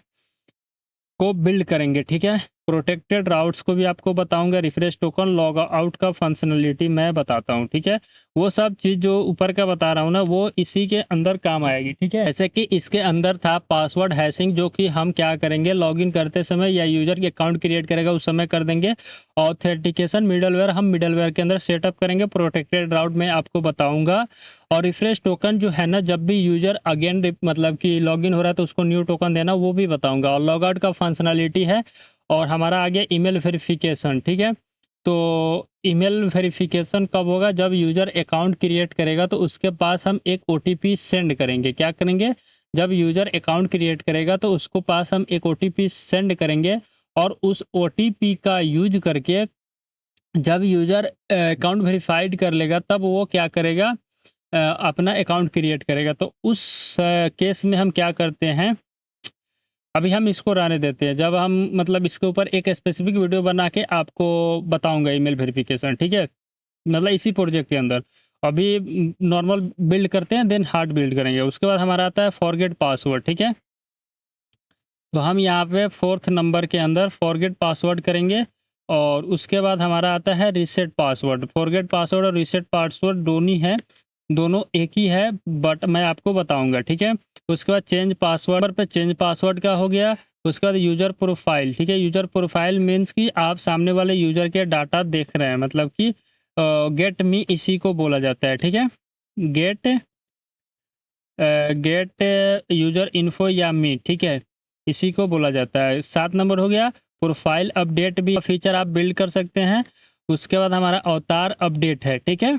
को बिल्ड करेंगे, ठीक है। प्रोटेक्टेड राउट्स को भी आपको बताऊंगा। रिफ्रेश टोकन लॉग आउट का फंक्शनलिटी मैं बताता हूं, ठीक है। वो सब चीज़ जो ऊपर का बता रहा हूं ना, वो इसी के अंदर काम आएगी, ठीक है। जैसे कि इसके अंदर था पासवर्ड हैशिंग, जो कि हम क्या करेंगे, लॉगिन करते समय या यूजर के अकाउंट क्रिएट करेगा उस समय कर देंगे। ऑथेंटिकेशन मिडलवेयर हम मिडलवेयर के अंदर सेटअप करेंगे। प्रोटेक्टेड राउट में आपको बताऊंगा। और रिफ्रेश टोकन जो है ना, जब भी यूजर अगेन मतलब कि लॉगिन हो रहा है तो उसको न्यू टोकन देना, वो भी बताऊंगा। और लॉग आउट का फंक्शनलिटी है। और हमारा आ गया ईमेल वेरिफिकेशन, ठीक है। तो ईमेल वेरिफिकेशन कब होगा, जब यूजर अकाउंट क्रिएट करेगा तो उसके पास हम एक OTP सेंड करेंगे। क्या करेंगे, जब यूजर अकाउंट क्रिएट करेगा तो उसको पास हम एक OTP सेंड करेंगे और उस OTP का यूज करके जब यूजर अकाउंट वेरीफाइड कर लेगा तब वो क्या करेगा, अपना अकाउंट क्रिएट करेगा। तो उस केस में हम क्या करते हैं, अभी हम इसको रहने देते हैं। जब हम मतलब इसके ऊपर एक स्पेसिफिक वीडियो बना के आपको बताऊंगा ईमेल वेरिफिकेशन, ठीक है, मतलब इसी प्रोजेक्ट के अंदर। अभी नॉर्मल बिल्ड करते हैं, देन हार्ड बिल्ड करेंगे। उसके बाद हमारा आता है फॉरगेट पासवर्ड, ठीक है। तो हम यहाँ पे 4th नंबर के अंदर फॉरगेट पासवर्ड करेंगे। और उसके बाद हमारा आता है रीसेट पासवर्ड। फॉरगेट पासवर्ड और रीसेट पासवर्ड दोनों है, दोनों एक ही है, बट मैं आपको बताऊंगा, ठीक है। उसके बाद चेंज पासवर्ड पे चेंज पासवर्ड का हो गया। उसके बाद यूजर प्रोफाइल, ठीक है। यूजर प्रोफाइल मीन्स कि आप सामने वाले यूजर के डाटा देख रहे हैं, मतलब कि गेट मी इसी को बोला जाता है, ठीक है। गेट गेट यूजर इन्फो या मी, ठीक है, इसी को बोला जाता है। 7 नंबर हो गया। प्रोफाइल अपडेट भी फीचर आप बिल्ड कर सकते हैं। उसके बाद हमारा अवतार अपडेट है, ठीक है।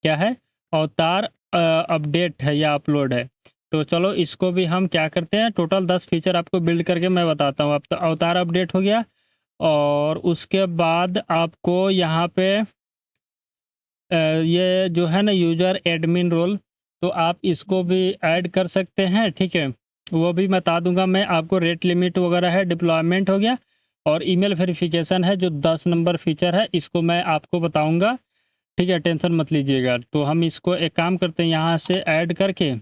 क्या है, अवतार अपडेट है या अपलोड है। तो चलो इसको भी हम क्या करते हैं, टोटल 10 फीचर आपको बिल्ड करके मैं बताता हूँ। अब तो अवतार अपडेट हो गया। और उसके बाद आपको यहाँ पे ये जो है ना यूजर एडमिन रोल, तो आप इसको भी ऐड कर सकते हैं, ठीक है। वो भी बता दूंगा मैं आपको। रेट लिमिट वगैरह है, डिप्लॉयमेंट हो गया। और ईमेल वेरिफिकेशन है जो 10 नंबर फीचर है, इसको मैं आपको बताऊंगा, ठीक है, टेंशन मत लीजिएगा। तो हम इसको एक काम करते हैं, यहाँ से ऐड करके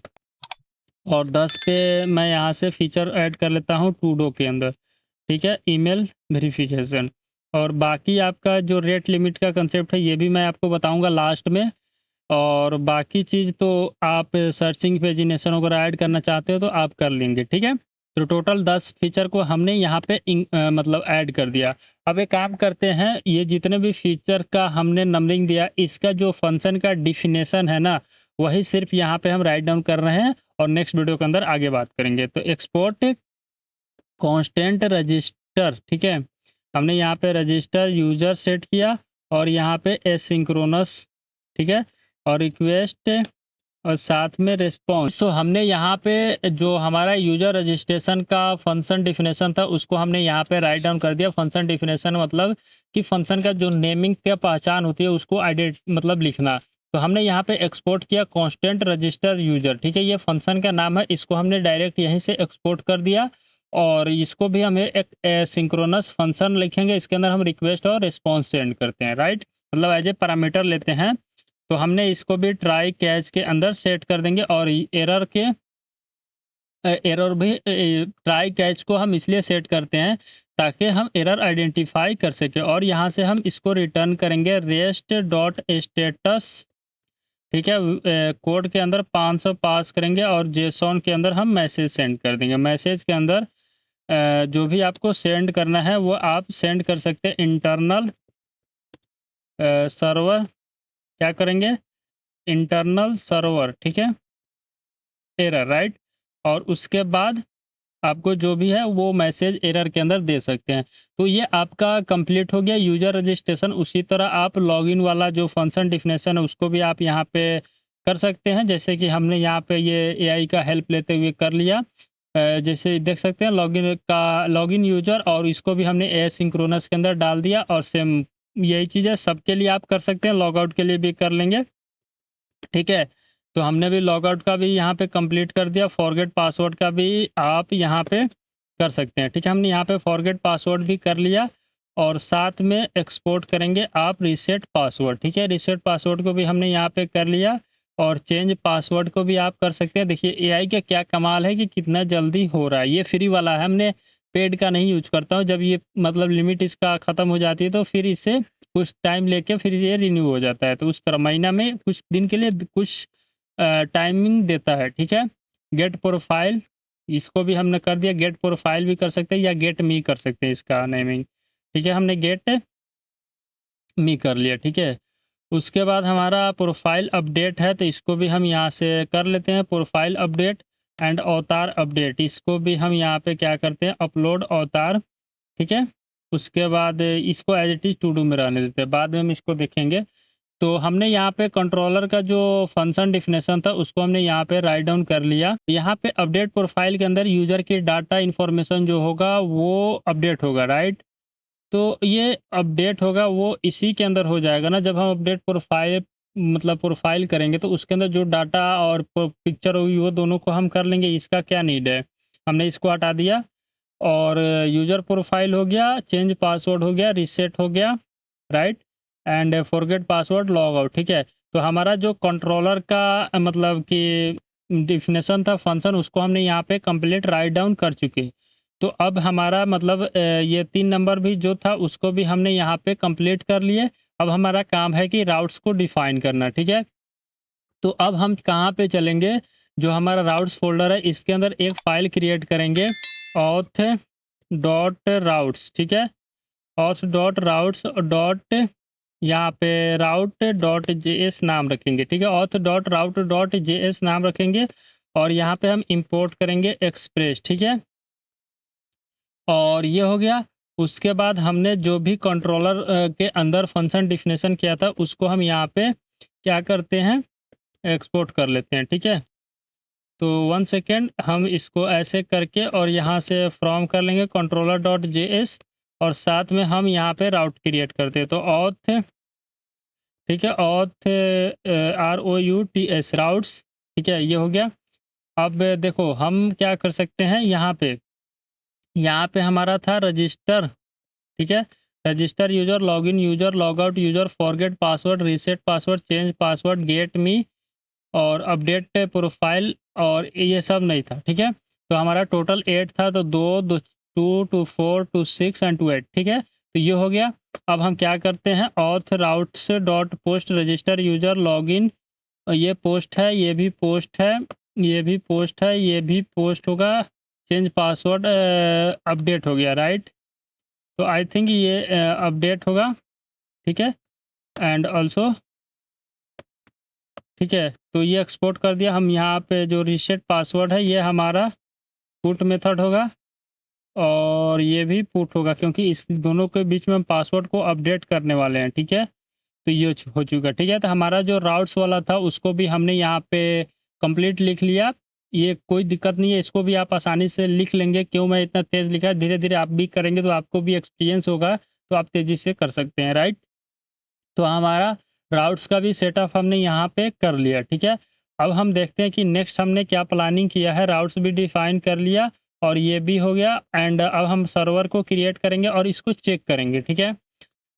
और 10 पे मैं यहाँ से फीचर ऐड कर लेता हूँ टूडो के अंदर, ठीक है, ईमेल वेरिफिकेशन। और बाकी आपका जो रेट लिमिट का कंसेप्ट है ये भी मैं आपको बताऊंगा लास्ट में। और बाकी चीज़ तो आप सर्चिंग पेजिनेशन वगैरह ऐड करना चाहते हो तो आप कर लेंगे, ठीक है। तो टोटल 10 फीचर को हमने यहाँ पे मतलब ऐड कर दिया। अब एक काम करते हैं, ये जितने भी फीचर का हमने नंबरिंग दिया, इसका जो फंक्शन का डिफिनेशन है ना, वही सिर्फ यहाँ पे हम राइट डाउन कर रहे हैं और नेक्स्ट वीडियो के अंदर आगे बात करेंगे। तो एक्सपोर्ट कांस्टेंट रजिस्टर, ठीक है, हमने यहाँ पे रजिस्टर यूजर सेट किया और यहाँ पे एसिंक्रोनस, ठीक है। और रिक्वेस्ट और साथ में रिस्पॉन्स। तो हमने यहाँ पे जो हमारा यूजर रजिस्ट्रेशन का फंक्शन डिफिनेशन था उसको हमने यहाँ पे राइट डाउन कर दिया। फंक्शन डिफिनेशन मतलब कि फंक्शन का जो नेमिंग क्या पहचान होती है उसको मतलब लिखना। तो हमने यहाँ पे एक्सपोर्ट किया कांस्टेंट रजिस्टर यूजर, ठीक है, ये फंक्शन का नाम है, इसको हमने डायरेक्ट यहीं से एक्सपोर्ट कर दिया। और इसको भी हमें एक सिंक्रोनस फंक्शन लिखेंगे, इसके अंदर हम रिक्वेस्ट और रिस्पॉन्स सेंड करते हैं, राइट, मतलब एज ए पैरामीटर लेते हैं। तो हमने इसको भी ट्राई कैच के अंदर सेट कर देंगे। और एरर भी ट्राई कैच को हम इसलिए सेट करते हैं ताकि हम एरर आइडेंटिफाई कर सके। और यहाँ से हम इसको रिटर्न करेंगे रेस्ट डॉट स्टेटस, ठीक है, कोड के अंदर 500 पास करेंगे और जेसॉन के अंदर हम मैसेज सेंड कर देंगे। मैसेज के अंदर जो भी आपको सेंड करना है वो आप सेंड कर सकते हैं इंटरनल सर्वर, क्या करेंगे, इंटरनल सर्वर, ठीक है, एरर, राइट। और उसके बाद आपको जो भी है वो मैसेज एरर के अंदर दे सकते हैं। तो ये आपका कंप्लीट हो गया यूजर रजिस्ट्रेशन। उसी तरह आप लॉगिन वाला जो फंक्शन डिफिनेशन है उसको भी आप यहाँ पे कर सकते हैं, जैसे कि हमने यहाँ पे ये एआई का हेल्प लेते हुए कर लिया। जैसे देख सकते हैं लॉगिन यूजर, और इसको भी हमने एसिंक्रोनस के अंदर डाल दिया। और सेम यही चीज़ है सबके लिए आप कर सकते हैं, लॉगआउट के लिए भी कर लेंगे, ठीक है। तो हमने भी लॉगआउट का भी यहाँ पे कंप्लीट कर दिया, फॉरगेट पासवर्ड का भी आप यहाँ पे कर सकते हैं, ठीक है। हमने यहाँ पे फॉरगेट पासवर्ड भी कर लिया और साथ में एक्सपोर्ट करेंगे आप रीसेट पासवर्ड, ठीक है। रीसेट पासवर्ड को भी हमने यहाँ पे कर लिया और चेंज पासवर्ड को भी आप कर सकते हैं। देखिए एआई का क्या कमाल है कि कितना जल्दी हो रहा है। ये फ्री वाला है, हमने पेड का नहीं यूज करता हूँ। जब ये मतलब लिमिट इसका ख़त्म हो जाती है तो फिर इसे कुछ टाइम लेके फिर ये रिन्यू हो जाता है। तो उस तरह महीना में कुछ दिन के लिए कुछ टाइमिंग देता है, ठीक है। गेट प्रोफाइल, इसको भी हमने कर दिया। गेट प्रोफाइल भी कर सकते हैं या गेट मी कर सकते हैं इसका नेमिंग, ठीक है। हमने गेट मी कर लिया, ठीक है। उसके बाद हमारा प्रोफाइल अपडेट है, तो इसको भी हम यहाँ से कर लेते हैं। प्रोफाइल अपडेट एंड अवतार अपडेट, इसको भी हम यहाँ पे क्या करते हैं, अपलोड अवतार, ठीक है। उसके बाद इसको as it is to do में रहने देते हैं, बाद में हम इसको देखेंगे। तो हमने यहाँ पे कंट्रोलर का जो फंक्शन डिफिनेशन था उसको हमने यहाँ पे राइट डाउन कर लिया। यहाँ पे अपडेट प्रोफाइल के अंदर यूजर की डाटा इन्फॉर्मेशन जो होगा वो अपडेट होगा, राइट। तो ये अपडेट होगा वो इसी के अंदर हो जाएगा ना, जब हम अपडेट प्रोफाइल मतलब प्रोफाइल करेंगे तो उसके अंदर जो डाटा और पिक्चर होगी वो दोनों को हम कर लेंगे। इसका क्या नीड है, हमने इसको हटा दिया। और यूज़र प्रोफाइल हो गया, चेंज पासवर्ड हो गया, रीसेट हो गया, right, and forget password log out, ठीक है। तो हमारा जो कंट्रोलर का मतलब कि डिफिनेशन था फंक्शन, उसको हमने यहाँ पे कंप्लीट राइट डाउन कर चुके। तो अब हमारा मतलब ये 3 नंबर भी जो था उसको भी हमने यहाँ पे कंप्लीट कर लिए। अब हमारा काम है कि राउट्स को डिफाइन करना, ठीक है। तो अब हम कहाँ पे चलेंगे, जो हमारा राउट्स फोल्डर है इसके अंदर एक फ़ाइल क्रिएट करेंगे, ऑथ डॉट राउट्स, ठीक है। ऑथ डॉट राउट्स डॉट यहाँ पे राउट डॉट जेएस नाम रखेंगे, ठीक है। ऑथ डॉट राउट डॉट जेएस नाम रखेंगे और यहाँ पे हम इंपोर्ट करेंगे एक्सप्रेस, ठीक है। और ये हो गया। उसके बाद हमने जो भी कंट्रोलर के अंदर फंक्शन डिफिनेशन किया था उसको हम यहाँ पे क्या करते हैं, एक्सपोर्ट कर लेते हैं, ठीक है। तो 1 सेकेंड, हम इसको ऐसे करके और यहाँ से फ्रॉम कर लेंगे कंट्रोलर डॉट जेएस और साथ में हम यहाँ पे राउट क्रिएट करते हैं। तो ऑथ, ठीक है, ऑथ ROUTS राउट्स, ठीक है, ये हो गया। अब देखो हम क्या कर सकते हैं, यहाँ पे हमारा था रजिस्टर, ठीक है। Register user, login user, logout user, forget password, reset password, change password, get me और अपडेट प्रोफाइल, और ये सब नहीं था, ठीक है। तो हमारा टोटल 8 था, तो 2 2 2 4 2 6 एंड 2 8, ठीक है। तो ये हो गया। अब हम क्या करते हैं, auth routes dot post register user login, ये पोस्ट है, ये भी पोस्ट है, ये भी पोस्ट है, ये भी पोस्ट होगा, चेंज पासवर्ड अपडेट हो गया, राइट। तो आई थिंक ये अपडेट होगा, ठीक है, एंड ऑल्सो, ठीक है। तो ये एक्सपोर्ट कर दिया। हम यहाँ पे जो रीसेट पासवर्ड है ये हमारा पुट मेथड होगा और ये भी पुट होगा, क्योंकि इस दोनों के बीच में हम पासवर्ड को अपडेट करने वाले हैं, ठीक है। तो ये हो चुका, ठीक है। तो हमारा जो राउट्स वाला था उसको भी हमने यहाँ पे कंप्लीट लिख लिया, ये कोई दिक्कत नहीं है, इसको भी आप आसानी से लिख लेंगे। क्यों मैं इतना तेज़ लिखा है, धीरे-धीरे आप भी करेंगे तो आपको भी एक्सपीरियंस होगा, तो आप तेज़ी से कर सकते हैं, राइट? तो हमारा राउट्स का भी सेटअप हमने यहाँ पे कर लिया, ठीक है? अब हम देखते हैं कि नेक्स्ट हमने क्या प्लानिंग किया है। राउट्स भी डिफ़ाइन कर लिया और ये भी हो गया एंड अब हम सर्वर को क्रिएट करेंगे और इसको चेक करेंगे, ठीक है?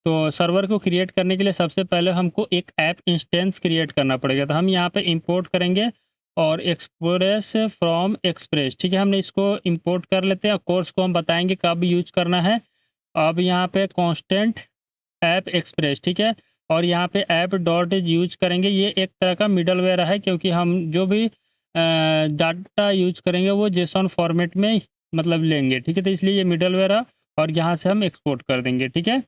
तो सर्वर को क्रिएट करने के लिए सबसे पहले हमको एक ऐप इंस्टेंस क्रिएट करना पड़ेगा। तो हम यहाँ पे इंपोर्ट करेंगे और एक्सप्रेस फ्रॉम एक्सप्रेस, ठीक है? हमने इसको इंपोर्ट कर लेते हैं। कोर्स को हम बताएँगे कब यूज़ करना है। अब यहाँ पे कांस्टेंट ऐप एक्सप्रेस, ठीक है? और यहाँ पे ऐप डॉट यूज़ करेंगे। ये एक तरह का मिडलवेयर है, क्योंकि हम जो भी डाटा यूज़ करेंगे वो जेसॉन फॉर्मेट में मतलब लेंगे, ठीक है? तो इसलिए ये मिडलवेयर है और यहाँ से हम एक्सपोर्ट कर देंगे, ठीक है?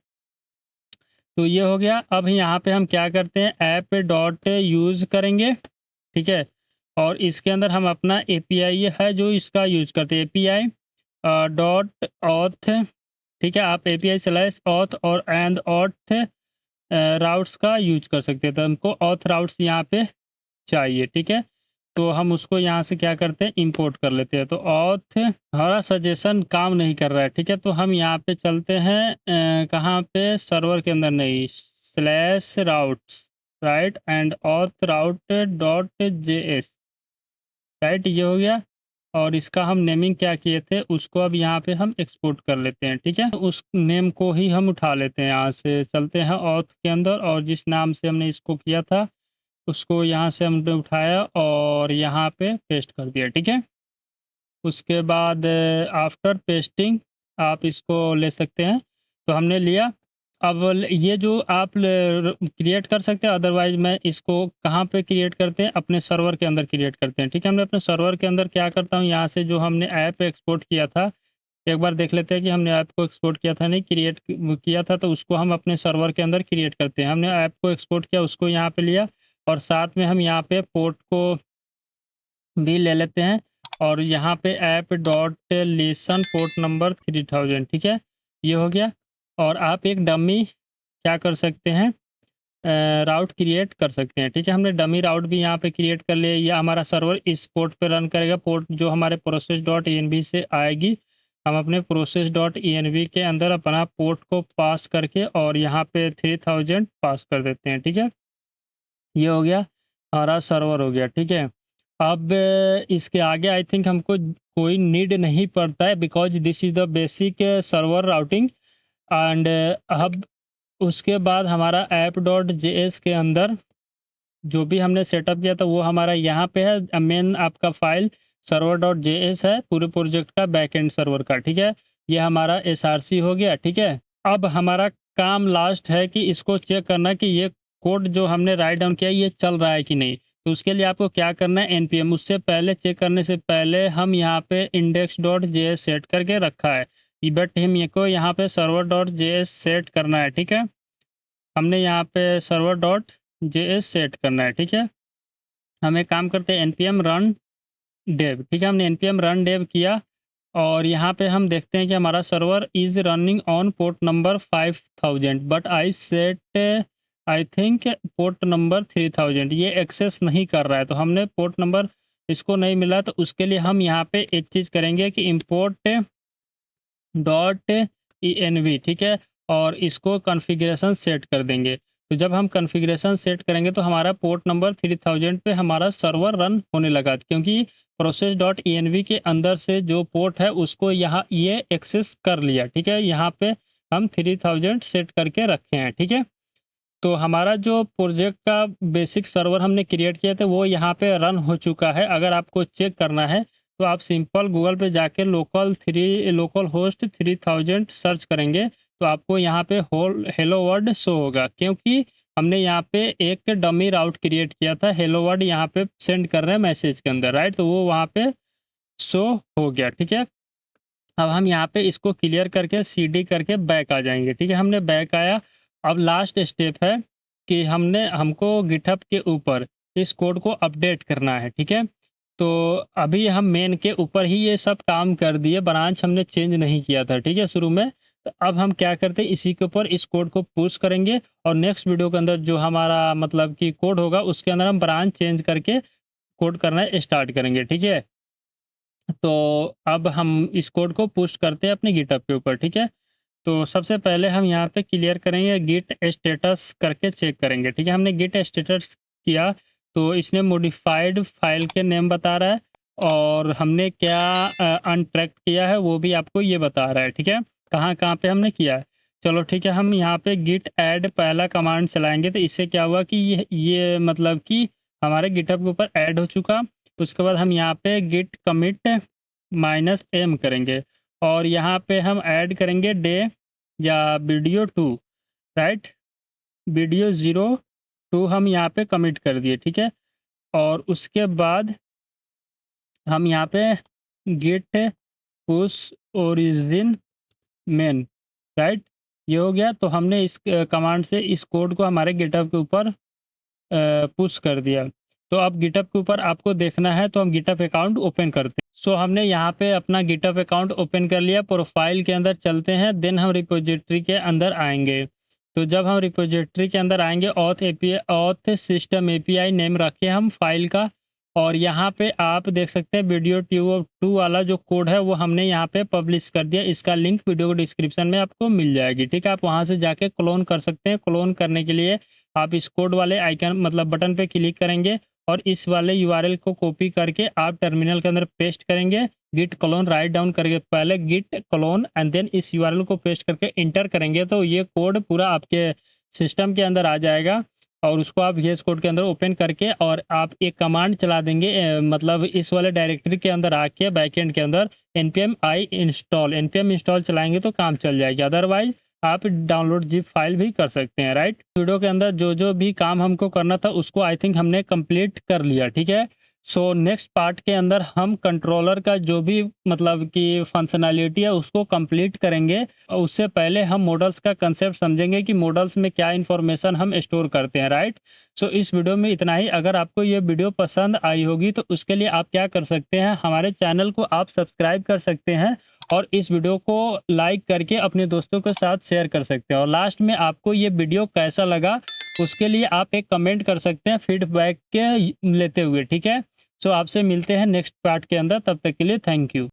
तो ये हो गया। अब यहाँ पे हम क्या करते हैं, ऐप डॉट यूज़ करेंगे, ठीक है? और इसके अंदर हम अपना एपीआई है जो इसका यूज़ करते हैं, एपीआई डॉट ऑथ, ठीक है? आप एपीआई स्लैश ऑथ और एंड ऑथ राउट्स का यूज़ कर सकते हैं। तो हमको ऑथ राउट्स यहाँ पे चाहिए, ठीक है? तो हम उसको यहाँ से क्या करते हैं, इंपोर्ट कर लेते हैं। तो ऑथ हमारा सजेशन काम नहीं कर रहा है, ठीक है? तो हम यहाँ पे चलते हैं कहाँ पे, सर्वर के अंदर नहीं, slash routes, right? And auth route dot JS, right? ये हो गया। और इसका हम नेमिंग क्या किए थे उसको अब यहाँ पे हम एक्सपोर्ट कर लेते हैं, ठीक है? उस नेम को ही हम उठा लेते हैं, यहाँ से चलते हैं ऑथ के अंदर और जिस नाम से हमने इसको किया था उसको यहाँ से हमने उठाया और यहाँ पे पेस्ट कर दिया, ठीक है? उसके बाद आफ्टर पेस्टिंग आप इसको ले सकते हैं। तो हमने लिया। अब ये जो आप क्रिएट कर सकते हैं, अदरवाइज मैं इसको कहाँ पे क्रिएट करते हैं, अपने सर्वर के अंदर क्रिएट करते हैं, ठीक है? हमने अपने सर्वर के अंदर क्या करता हूँ, यहाँ से जो हमने ऐप एक्सपोर्ट किया था, एक बार देख लेते हैं कि हमने ऐप को एक्सपोर्ट किया था नहीं, क्रिएट किया था, तो उसको हम अपने सर्वर के अंदर क्रिएट करते हैं। हमने ऐप को एक्सपोर्ट किया, उसको यहाँ पे लिया और साथ में हम यहाँ पे पोर्ट को भी ले लेते हैं और यहाँ पे app dot listen port number 3000, ठीक है? ये हो गया। और आप एक डमी क्या कर सकते हैं, राउट क्रिएट कर सकते हैं, ठीक है? हमने डमी राउट भी यहाँ पे क्रिएट कर लिया। या हमारा सर्वर इस पोर्ट पे रन करेगा, पोर्ट जो हमारे प्रोसेस डॉट env से आएगी। हम अपने प्रोसेस डॉट env के अंदर अपना पोर्ट को पास करके और यहाँ पे 3000 पास कर देते हैं, ठीक है? ये हो गया, हमारा सर्वर हो गया, ठीक है? अब इसके आगे आई थिंक हमको कोई नीड नहीं पड़ता है, because this is the basic server routing and अब उसके बाद हमारा ऐप डॉट जेएस के अंदर जो भी हमने सेटअप किया था वो हमारा यहाँ पे है। मेन आपका फ़ाइल सर्वर डॉट जेएस है, पूरे प्रोजेक्ट का बैकएंड सर्वर का, ठीक है? ये हमारा एसआरसी हो गया, ठीक है? अब हमारा काम लास्ट है कि इसको चेक करना कि ये कोड जो हमने राइट डाउन किया ये चल रहा है कि नहीं। तो उसके लिए आपको क्या करना है, npm उससे पहले चेक करने से पहले हम यहाँ पे index.js सेट करके रखा है। बट हम ये को यहाँ पे सर्वर डॉट जेएस सेट करना है, ठीक है? हमने यहाँ पे सर्वर डॉट जेएस सेट करना है, ठीक है? हम एक काम करते हैं, npm रन डेव, ठीक है? हमने npm रन डेव किया और यहाँ पे हम देखते हैं कि हमारा server is running on port number 5000 but I set I think port number 3000, ये एक्सेस नहीं कर रहा है। तो हमने पोर्ट नंबर इसको नहीं मिला, तो उसके लिए हम यहाँ पे एक चीज़ करेंगे कि इम्पोर्ट डॉट env, ठीक है? और इसको कॉन्फ़िगरेशन सेट कर देंगे। तो जब हम कॉन्फ़िगरेशन सेट करेंगे तो हमारा पोर्ट नंबर 3000 पे हमारा सर्वर रन होने लगा, क्योंकि प्रोसेस डॉट env के अंदर से जो पोर्ट है उसको यहाँ ये एक्सेस कर लिया, ठीक है? यहाँ पे हम 3000 सेट करके रखे हैं, ठीक है? तो हमारा जो प्रोजेक्ट का बेसिक सर्वर हमने क्रिएट किया था वो यहाँ पे रन हो चुका है। अगर आपको चेक करना है तो आप सिंपल गूगल पे जाके लोकल होस्ट 3000 सर्च करेंगे तो आपको यहाँ पे हेलो वर्ल्ड शो होगा, क्योंकि हमने यहाँ पे एक डमी राउट क्रिएट किया था। हेलो वर्ल्ड यहाँ पे सेंड कर रहे हैं मैसेज के अंदर, राइट? तो वो वहाँ पे शो हो गया, ठीक है? अब हम यहाँ पे इसको क्लियर करके सीडी करके बैक आ जाएंगे, ठीक है? हमने बैक आया। अब लास्ट स्टेप है कि हमको गिटहब के ऊपर इस कोड को अपडेट करना है, ठीक है? तो अभी हम मेन के ऊपर ही ये सब काम कर दिए, ब्रांच हमने चेंज नहीं किया था, ठीक है, शुरू में। तो अब हम क्या करते हैं, इसी के ऊपर इस कोड को पुश करेंगे और नेक्स्ट वीडियो के अंदर जो हमारा मतलब कि कोड होगा उसके अंदर हम ब्रांच चेंज करके कोड करना स्टार्ट करेंगे, ठीक है। तो अब हम इस कोड को पुश करते हैं अपने गिटहब के ऊपर, ठीक है। तो सबसे पहले हम यहाँ पे क्लियर करेंगे, गिट स्टेटस करके चेक करेंगे, ठीक है। हमने गिट स्टेटस किया तो इसने मॉडिफाइड फाइल के नेम बता रहा है, और हमने क्या अनट्रैक्ट किया है वो भी आपको ये बता रहा है, ठीक है, कहाँ कहाँ पे हमने किया है। चलो ठीक है, हम यहाँ पे गिट ऐड पहला कमांड चलाएंगे तो इससे क्या हुआ कि ये मतलब कि हमारे गिटहब के ऊपर ऐड हो चुका। उसके बाद हम यहाँ पे गिट कमिट -m करेंगे, और यहाँ पे हम ऐड करेंगे डे या वीडियो 2, राइट। वीडियो 02 हम यहाँ पे कमिट कर दिए, ठीक है। और उसके बाद हम यहाँ पे git push origin main, right, ये हो गया। तो हमने इस कमांड से इस कोड को हमारे गिटहब के ऊपर पुश कर दिया। तो अब गिटहब के ऊपर आपको देखना है तो हम गिटहब अकाउंट ओपन करते हैं। सो हमने यहाँ पे अपना गिटहब अकाउंट ओपन कर लिया। प्रोफाइल के अंदर चलते हैं, देन हम रिपोजिटरी के अंदर आएंगे। तो जब हम रिपोजिटरी के अंदर आएंगे, ऑथ सिस्टम एपीआई नेम रखे हम फाइल का, और यहाँ पे आप देख सकते हैं वीडियो 2 वाला जो कोड है वो हमने यहाँ पे पब्लिश कर दिया। इसका लिंक वीडियो को डिस्क्रिप्शन में आपको मिल जाएगी, ठीक है। आप वहाँ से जाके क्लोन कर सकते हैं। क्लोन करने के लिए आप इस कोड वाले आइकन मतलब बटन पे क्लिक करेंगे, और इस वाले यूआरएल को कॉपी करके आप टर्मिनल के अंदर पेस्ट करेंगे। गिट क्लोन राइट डाउन करके पहले गिट क्लोन एंड देन इस यूआरएल को पेस्ट करके इंटर करेंगे, तो ये कोड पूरा आपके सिस्टम के अंदर आ जाएगा। और उसको आप VS कोड के अंदर ओपन करके और आप एक कमांड चला देंगे, मतलब इस वाले डायरेक्टरी के अंदर आके बैकएंड के अंदर npm इंस्टॉल चलाएंगे तो काम चल जाएगा। अदरवाइज आप डाउनलोड जिप फाइल भी कर सकते हैं, राइट। वीडियो के अंदर जो जो भी काम हमको करना था उसको आई थिंक हमने कंप्लीट कर लिया, ठीक है। सो नेक्स्ट पार्ट के अंदर हम कंट्रोलर का जो भी मतलब कि फंक्शनैलिटी है उसको कंप्लीट करेंगे। और उससे पहले हम मॉडल्स का कंसेप्ट समझेंगे कि मॉडल्स में क्या इन्फॉर्मेशन हम स्टोर करते हैं, राइट। सो इस वीडियो में इतना ही। अगर आपको ये वीडियो पसंद आई होगी तो उसके लिए आप क्या कर सकते हैं, हमारे चैनल को आप सब्सक्राइब कर सकते हैं, और इस वीडियो को लाइक करके अपने दोस्तों के साथ शेयर कर सकते हैं। और लास्ट में आपको ये वीडियो कैसा लगा उसके लिए आप एक कमेंट कर सकते हैं फीडबैक के लेते हुए, ठीक है। सो आपसे मिलते हैं नेक्स्ट पार्ट के अंदर, तब तक के लिए थैंक यू।